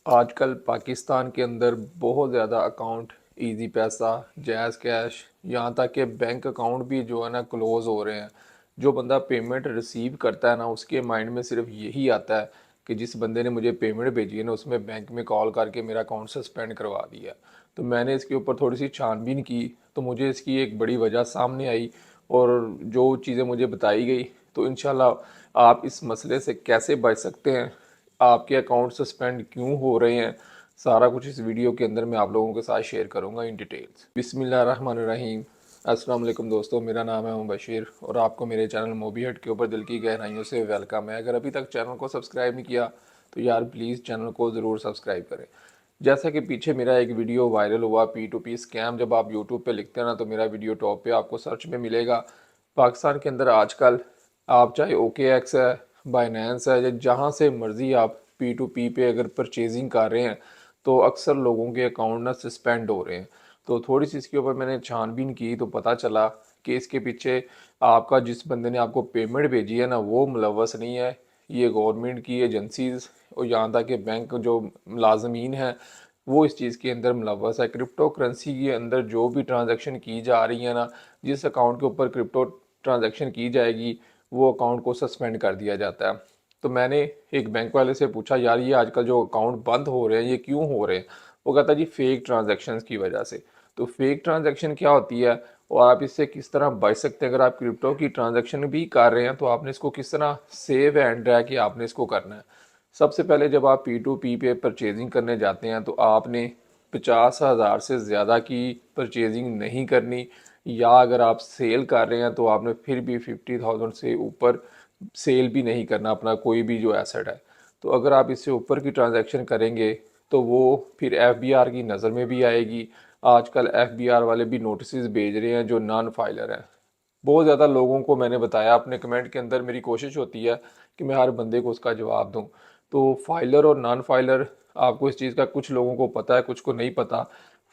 आजकल पाकिस्तान के अंदर बहुत ज़्यादा अकाउंट इजी पैसा, जैज़ कैश, यहाँ तक कि बैंक अकाउंट भी जो है ना क्लोज़ हो रहे हैं। जो बंदा पेमेंट रिसीव करता है ना उसके माइंड में सिर्फ यही आता है कि जिस बंदे ने मुझे पेमेंट भेजी है ना उसमें बैंक में कॉल करके मेरा अकाउंट सस्पेंड करवा दिया। तो मैंने इसके ऊपर थोड़ी सी छानबीन की तो मुझे इसकी एक बड़ी वजह सामने आई और जो चीज़ें मुझे बताई गई तो इंशाल्लाह आप इस मसले से कैसे बच सकते हैं, आपके अकाउंट सस्पेंड क्यों हो रहे हैं, सारा कुछ इस वीडियो के अंदर मैं आप लोगों के साथ शेयर करूंगा इन डिटेल्स। बिस्मिल्लाहिर्रहमानिर्रहीम। अस्सलाम वालेकुम दोस्तों, मेरा नाम है बशीर और आपको मेरे चैनल मोबी हट के ऊपर दिल की गहराइयों से वेलकम है। अगर अभी तक चैनल को सब्सक्राइब नहीं किया तो यार प्लीज़ चैनल को ज़रूर सब्सक्राइब करें। जैसा कि पीछे मेरा एक वीडियो वायरल हुआ P2P स्कैम, जब आप यूट्यूब पे लिखते हैं ना तो मेरा वीडियो टॉप पे आपको सर्च में मिलेगा। पाकिस्तान के अंदर आजकल आप चाहे OKX है, बाइनेंस है या जहाँ से मर्ज़ी आप P2P पे अगर परचेजिंग कर रहे हैं तो अक्सर लोगों के अकाउंट ना सस्पेंड हो रहे हैं। तो थोड़ी सी इसके ऊपर मैंने छानबीन की तो पता चला कि इसके पीछे आपका जिस बंदे ने आपको पेमेंट भेजी है ना वो मुलव्वस नहीं है। ये गवर्नमेंट की एजेंसीज और यहाँ तक कि बैंक जो मुलाजमीन हैं वो इस चीज़ के अंदर मुलव्वस है। क्रिप्टो करेंसी के अंदर जो भी ट्रांजैक्शन की जा रही है ना, जिस अकाउंट के ऊपर क्रिप्टो ट्रांजैक्शन की जाएगी वो अकाउंट को सस्पेंड कर दिया जाता है। तो मैंने एक बैंक वाले से पूछा, यार ये आजकल जो अकाउंट बंद हो रहे हैं ये क्यों हो रहे हैं? वो कहता जी फेक ट्रांजैक्शंस की वजह से। तो फेक ट्रांजैक्शन क्या होती है और आप इससे किस तरह बच सकते हैं? अगर आप क्रिप्टो की ट्रांजैक्शन भी कर रहे हैं तो आपने इसको किस तरह सेव एंड है कि आपने इसको करना है। सबसे पहले जब आप P2P पे परचेजिंग करने जाते हैं तो आपने 50,000 से ज़्यादा की परचेजिंग नहीं करनी, या अगर आप सेल कर रहे हैं तो आपने फिर भी 50,000 से ऊपर सेल भी नहीं करना अपना कोई भी जो एसेट है। तो अगर आप इससे ऊपर की ट्रांजैक्शन करेंगे तो वो फिर FBR की नज़र में भी आएगी। आजकल FBR वाले भी नोटिस भेज रहे हैं जो नॉन फाइलर हैं। बहुत ज़्यादा लोगों को मैंने बताया अपने कमेंट के अंदर, मेरी कोशिश होती है कि मैं हर बंदे को उसका जवाब दूं। तो फाइलर और नॉन फाइलर, आपको इस चीज़ का कुछ लोगों को पता है कुछ को नहीं पता।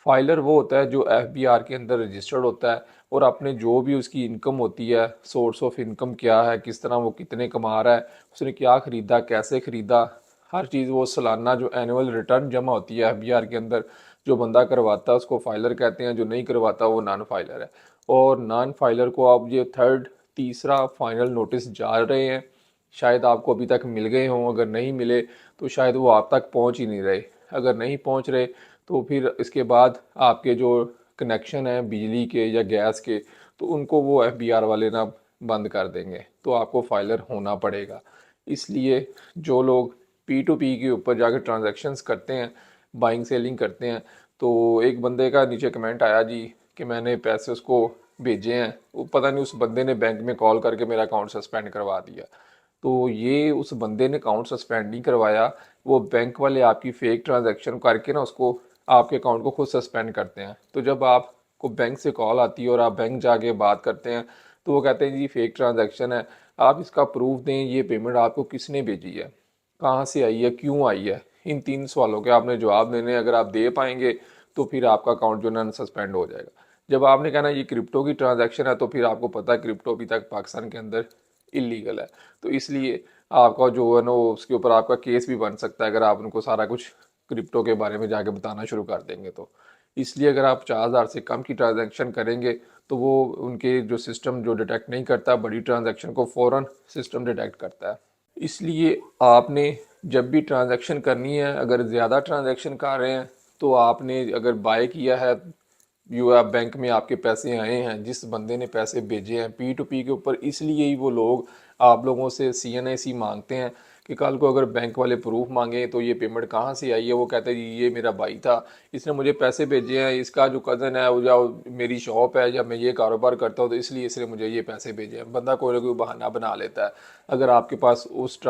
फाइलर वो होता है जो FBR के अंदर रजिस्टर्ड होता है और अपने जो भी उसकी इनकम होती है, सोर्स ऑफ इनकम क्या है, किस तरह वो कितने कमा रहा है, उसने क्या ख़रीदा, कैसे ख़रीदा, हर चीज़ वो सालाना जो एनुअल रिटर्न जमा होती है FBR के अंदर, जो बंदा करवाता है उसको फाइलर कहते हैं, जो नहीं करवाता वो नॉन फाइलर है। और नॉन फाइलर को आप ये थर्ड तीसरा फाइनल नोटिस जा रहे हैं, शायद आपको अभी तक मिल गए हों, अगर नहीं मिले तो शायद वो आप तक पहुंच ही नहीं रहे। अगर नहीं पहुंच रहे तो फिर इसके बाद आपके जो कनेक्शन हैं बिजली के या गैस के तो उनको वो FBR वाले ना बंद कर देंगे, तो आपको फाइलर होना पड़ेगा। इसलिए जो लोग P2P के ऊपर जाकर ट्रांजैक्शंस करते हैं, बाइंग सेलिंग करते हैं, तो एक बंदे का नीचे कमेंट आया जी कि मैंने पैसे उसको भेजे हैं, वो पता नहीं उस बंदे ने बैंक में कॉल करके मेरा अकाउंट सस्पेंड करवा दिया। तो ये उस बंदे ने अकाउंट सस्पेंड नहीं करवाया, वो बैंक वाले आपकी फ़ेक ट्रांजैक्शन करके ना उसको आपके अकाउंट को खुद सस्पेंड करते हैं। तो जब आपको बैंक से कॉल आती है और आप बैंक जाके बात करते हैं तो वो कहते हैं जी फेक ट्रांजैक्शन है, आप इसका प्रूफ दें, ये पेमेंट आपको किसने भेजी है, कहाँ से आई है, क्यों आई है। इन 3 सवालों के आपने जवाब देने, अगर आप दे पाएंगे तो फिर आपका अकाउंट जो है सस्पेंड हो जाएगा। जब आपने कहना ये क्रिप्टो की ट्रांजैक्शन है तो फिर आपको पता है क्रिप्टो अभी तक पाकिस्तान के अंदर इलीगल है। तो इसलिए आपका जो है ना उसके ऊपर आपका केस भी बन सकता है अगर आप उनको सारा कुछ क्रिप्टो के बारे में जाके बताना शुरू कर देंगे तो। इसलिए अगर आप 4,000 से कम की ट्रांजैक्शन करेंगे तो वो उनके जो सिस्टम जो डिटेक्ट नहीं करता, बड़ी ट्रांजैक्शन को फ़ौरन सिस्टम डिटेक्ट करता है। इसलिए आपने जब भी ट्रांजैक्शन करनी है, अगर ज़्यादा ट्रांजैक्शन कर रहे हैं तो आपने अगर बाय किया है, यू आप बैंक में आपके पैसे आए हैं, जिस बंदे ने पैसे भेजे हैं P2P के ऊपर, इसलिए ही वो लोग आप लोगों से CNIC मांगते हैं कि कल को अगर बैंक वाले प्रूफ मांगे तो ये पेमेंट कहाँ से आई है, वो कहते हैं ये मेरा भाई था, इसने मुझे पैसे भेजे हैं, इसका जो कज़न है वो या मेरी शॉप है या मैं ये कारोबार करता हूँ तो इसलिए इसने मुझे ये पैसे भेजे हैं। बंदा कोई ना कोई बहाना बना लेता है। अगर आपके पास उस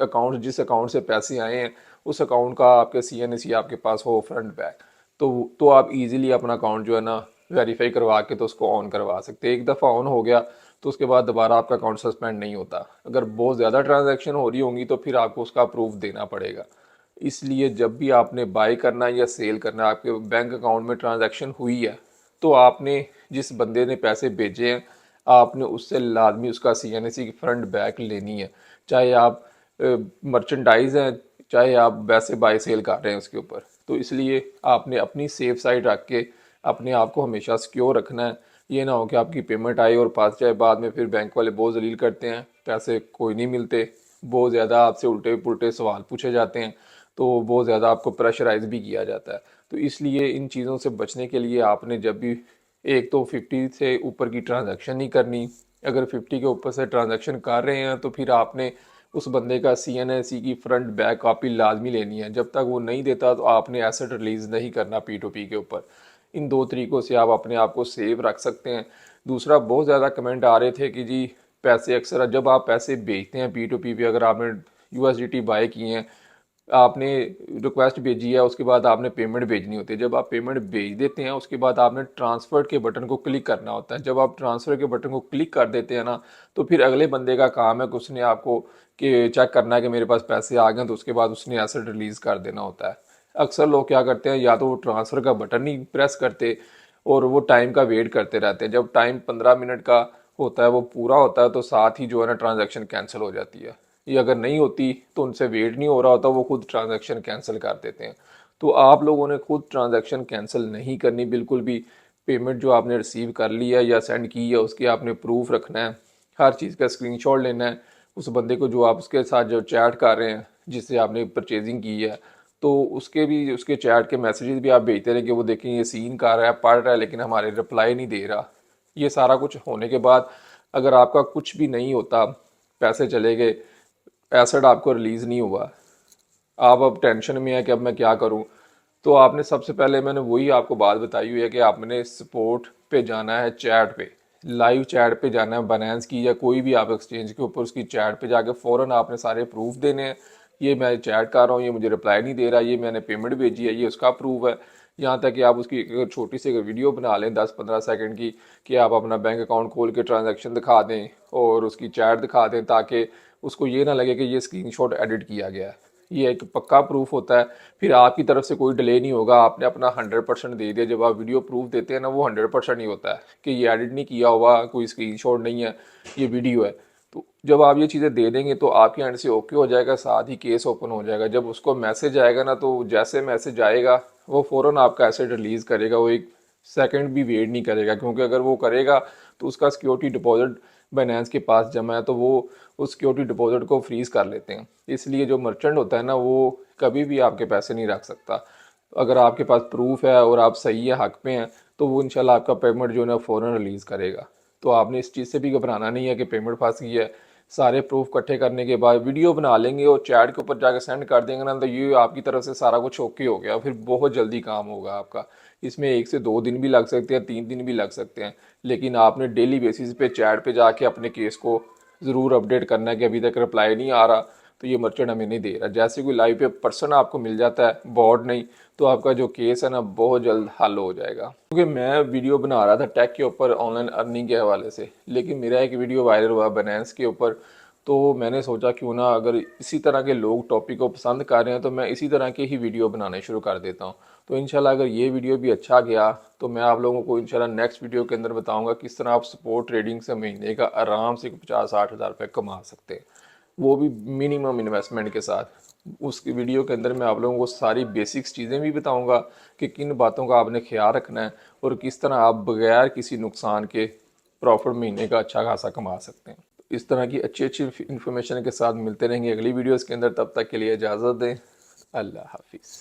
अकाउंट जिस अकाउंट से पैसे आए हैं उस अकाउंट का आपके CNIC आपके पास हो फ्रंट बैक, तो आप इजीली अपना अकाउंट जो है ना वेरीफाई करवा के तो उसको ऑन करवा सकते हैं। एक दफ़ा ऑन हो गया तो उसके बाद दोबारा आपका अकाउंट सस्पेंड नहीं होता। अगर बहुत ज़्यादा ट्रांजैक्शन हो रही होंगी तो फिर आपको उसका प्रूफ देना पड़ेगा। इसलिए जब भी आपने बाय करना या सेल करना, आपके बैंक अकाउंट में ट्रांजैक्शन हुई है तो आपने जिस बंदे ने पैसे भेजे हैं आपने उससे लाजमी उसका CNIC की फ्रंट बैक लेनी है। चाहे आप मर्चेंडाइज हैं, चाहे आप वैसे बाय सेल कर रहे हैं उसके ऊपर। तो इसलिए आपने अपनी सेफ साइड रख के अपने आप को हमेशा सिक्योर रखना है। ये ना हो कि आपकी पेमेंट आए और पास जाए, बाद में फिर बैंक वाले बहुत जलील करते हैं, पैसे कोई नहीं मिलते, बहुत ज़्यादा आपसे उल्टे पुल्टे सवाल पूछे जाते हैं, तो बहुत ज़्यादा आपको प्रेशराइज भी किया जाता है। तो इसलिए इन चीज़ों से बचने के लिए आपने जब भी, एक तो 50 से ऊपर की ट्रांजैक्शन नहीं करनी। अगर 50 के ऊपर से ट्रांजैक्शन कर रहे हैं तो फिर आपने उस बंदे का CNSE की फ्रंट बैक कॉपी लाजमी लेनी है। जब तक वो नहीं देता तो आपने एसेट रिलीज़ नहीं करना P2P के ऊपर। इन दो तरीक़ों से आप अपने आप को सेव रख सकते हैं। दूसरा, बहुत ज़्यादा कमेंट आ रहे थे कि जी पैसे, अक्सर जब आप पैसे भेजते हैं P2P पे, अगर आपने USDT बाय किए हैं, आपने रिक्वेस्ट भेजी है, उसके बाद आपने पेमेंट भेजनी होती है। जब आप पेमेंट भेज देते हैं उसके बाद आपने ट्रांसफ़र के बटन को क्लिक करना होता है। जब आप ट्रांसफ़र के बटन को क्लिक कर देते हैं ना, तो फिर अगले बंदे का काम है कि उसने आपको कि चेक करना है कि मेरे पास पैसे आ गए, तो उसके बाद उसने एसेट रिलीज़ कर देना होता है। अक्सर लोग क्या करते हैं, या तो वो ट्रांसफ़र का बटन नहीं प्रेस करते और वो टाइम का वेट करते रहते हैं। जब टाइम 15 मिनट का होता है वो पूरा होता है, तो साथ ही जो है ना ट्रांजैक्शन कैंसिल हो जाती है। ये अगर नहीं होती तो उनसे वेट नहीं हो रहा होता, वो खुद ट्रांजैक्शन कैंसिल कर देते हैं। तो आप लोगों ने खुद ट्रांजैक्शन कैंसिल नहीं करनी बिल्कुल भी। पेमेंट जो आपने रिसीव कर ली है या सेंड की है उसके आपने प्रूफ रखना है, हर चीज़ का स्क्रीनशॉट लेना है। उस बंदे को जो आप उसके साथ जो चैट कर रहे हैं, जिससे आपने परचेजिंग की है, तो उसके भी, उसके चैट के मैसेजेस भी आप भेजते रहे कि वो देखें ये सीन कर रहा है, पढ़ रहा है, लेकिन हमारे रिप्लाई नहीं दे रहा। ये सारा कुछ होने के बाद अगर आपका कुछ भी नहीं होता, पैसे चले गए, एसेट आपको रिलीज़ नहीं हुआ, आप अब टेंशन में है कि अब मैं क्या करूं, तो आपने सबसे पहले, मैंने वही आपको बात बताई हुई है कि आपने सपोर्ट पे जाना है, चैट पे, लाइव चैट पे जाना है, बाइनेंस की या कोई भी आप एक्सचेंज के ऊपर उसकी चैट पे जाके फ़ौरन आपने सारे प्रूफ देने हैं। ये मैं चैट कर रहा हूँ, ये मुझे रिप्लाई नहीं दे रहा, ये मैंने पेमेंट भेजी है, ये उसका प्रूफ है। यहाँ तक कि आप उसकी एक छोटी सी वीडियो बना लें 10-15 सेकंड की, कि आप अपना बैंक अकाउंट खोल के ट्रांजैक्शन दिखा दें और उसकी चैट दिखा दें, ताकि उसको ये ना लगे कि ये स्क्रीनशॉट एडिट किया गया है। ये एक पक्का प्रूफ होता है। फिर आपकी तरफ से कोई डिले नहीं होगा, आपने अपना 100% दे दिया। जब आप वीडियो प्रूफ देते हैं ना, वो 100% ही होता है कि ये एडिट नहीं किया हुआ, कोई स्क्रीनशॉट नहीं है, ये वीडियो है। तो जब आप ये चीज़ें दे देंगे तो आपके एंड से ओके हो जाएगा, साथ ही केस ओपन हो जाएगा। जब उसको मैसेज आएगा ना, तो जैसे मैसेज आएगा वो फ़ौरन आपका एसेट रिलीज़ करेगा, वो एक सेकंड भी वेट नहीं करेगा, क्योंकि अगर वो करेगा तो उसका सिक्योरिटी डिपॉजिट बाइनेंस के पास जमा है, तो वो उस सिक्योरिटी डिपॉजिट को फ्रीज़ कर लेते हैं। इसलिए जो मर्चेंट होता है ना, वो कभी भी आपके पैसे नहीं रख सकता। अगर आपके पास प्रूफ है और आप सही है, हक पे हैं, तो वो इंशाल्लाह आपका पेमेंट जो है ना फ़ौरन रिलीज़ करेगा। तो आपने इस चीज़ से भी घबराना नहीं है कि पेमेंट फंस गई है। सारे प्रूफ इकट्ठे करने के बाद वीडियो बना लेंगे और चैट के ऊपर जाकर सेंड कर देंगे ना, तो ये आपकी तरफ से सारा कुछ ओके हो गया, फिर बहुत जल्दी काम होगा आपका। इसमें 1 से 2 दिन भी लग सकते हैं, 3 दिन भी लग सकते हैं, लेकिन आपने डेली बेसिस पे चैट पे जाके अपने केस को ज़रूर अपडेट करना है कि अभी तक रिप्लाई नहीं आ रहा, तो ये मर्चेंट हमें नहीं दे रहा। जैसे कोई लाइव पे पर्सन आपको मिल जाता है, बॉट नहीं, तो आपका जो केस है ना बहुत जल्द हल हो जाएगा। क्योंकि मैं वीडियो बना रहा था टेक के ऊपर, ऑनलाइन अर्निंग के हवाले से, लेकिन मेरा एक वीडियो वायरल हुआ बाइनेंस के ऊपर, तो मैंने सोचा क्यों ना, अगर इसी तरह के लोग टॉपिक को पसंद कर रहे हैं तो मैं इसी तरह के ही वीडियो बनाने शुरू कर देता हूँ। तो इंशाल्लाह अगर ये वीडियो भी अच्छा गया तो मैं आप लोगों को इंशाल्लाह नेक्स्ट वीडियो के अंदर बताऊंगा किस तरह आप सपोर्ट ट्रेडिंग से महीने का आराम से 50-60 हज़ार रुपये कमा सकते हैं, वो भी मिनिमम इन्वेस्टमेंट के साथ। उस वीडियो के अंदर मैं आप लोगों को सारी बेसिक्स चीज़ें भी बताऊंगा कि किन बातों का आपने ख्याल रखना है और किस तरह आप बगैर किसी नुकसान के प्रॉफिट महीने का अच्छा खासा कमा सकते हैं। इस तरह की अच्छी अच्छी इन्फॉर्मेशन के साथ मिलते रहेंगे अगली वीडियोज़ के अंदर। तब तक के लिए इजाज़त दें। अल्लाह हाफिज़।